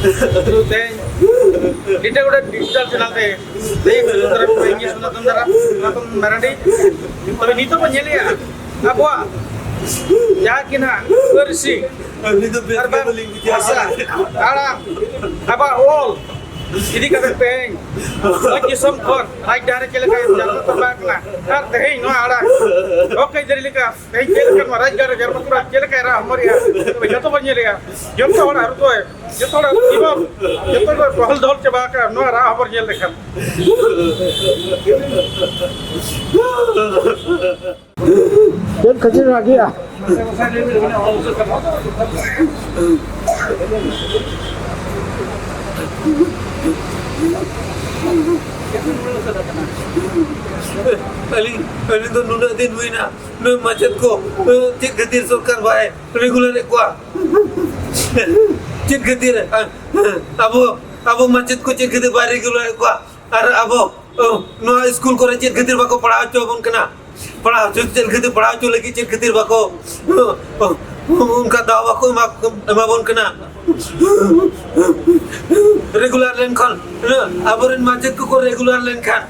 Terus kita udah digital channel deh. Deh, terus English nonton Marathi. Tapi itu penjeli ya. Apa? Yakin ha? Bersih. Terbang biasa. Alam. Apa all? Jadi kata peng. Lagi sempur. Naik dari kelihatan jalan terbang na. Har deh no ada. Oke jadi lika. Deh kelihatan maraj gara Jerman kurang kelihatan rah Maria. Tapi jatuh penjeli ya. Jatuh orang harus tuh. Jatuh orang imam. Jatuh orang pahal dol coba kan. No rah penjeli dekat. Jom kecil lagi ya. Paling तो नूना दिन हुई ना नून मचत को चित गतिर सरकार भाई regular एक हुआ चित गतिर अब मचत को चित गतिर भाई रेगुलर एक हुआ अरे अब नो स्कूल को चित गतिर बाको पढ़ाओ चो बन कना पढ़ाओ चो चित गतिर पढ़ाओ चो लगी चित गतिर बाको उनका दावा को एमा बन कना रेगुलर लेन खान अबरिन मचत को रेगुलर लेन खान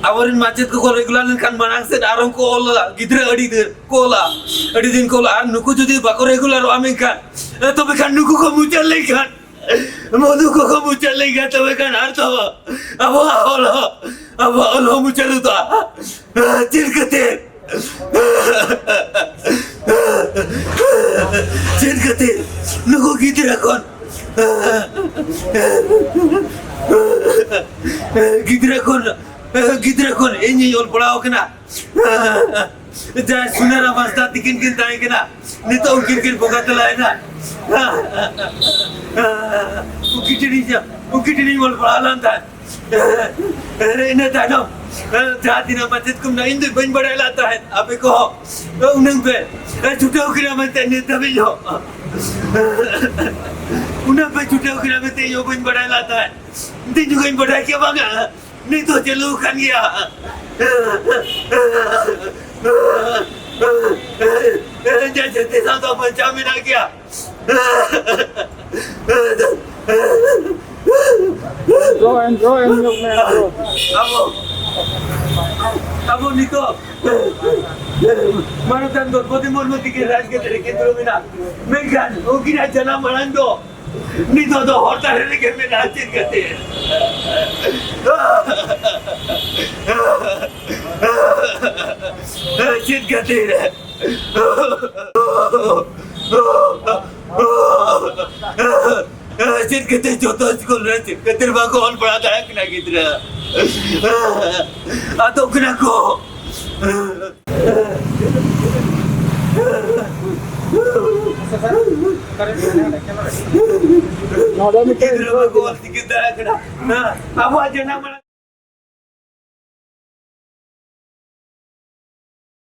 अबरिन मचत को रेगुलर लेन खान मनांग से आरम को ओला गिद्रे अड़ी दिन कोला आर नुकु जुदी बाको रेगुलर आमिन खान तो बेखान नुकु को मुचल ले खान मधु को मुचल ले खान तो बेखान आर तो अब ओलो मुचल तो चिरकते चिरकते नुकु गिद्रे कौन गिद्रे कौन इन्हीं योल पढ़ाओ के ना जहाँ सुनेरा बस्ता तिकिन किन ताई के ना नहीं तो किन भोगाते लाए ना उकिटनी योल पढ़ा लांता अरे इन्हें तानो जाती ना मस्जिद कुम ना इंदु बन बड़ा लाता है आपे को उन्हें पे छुट्टे उकिरा मत नहीं तभी जो उन्हें पे छुट्टे उकिरा मत यो बन बड़ा लाता है दिन जो इन बड़ा क्या बांगा नहीं तो चलो खान गया जैसे तेरा तो बच्चा में ना गया enjoy look man bro. अब निको मानो तन दो पोते मोर मत के राज के तेरे केंद्र में ना मैं गान ओ की ना जना मरन दो नहीं तो होता रहने के में नाचित करते हैं चित करते हैं चित करते जो तो स्कूल रहे चित करते बाको ऑन पढ़ाता है किना किधर आ तो किना को No, let me tell you. किधर बाको ऑन किधर है किना ना अब आज ना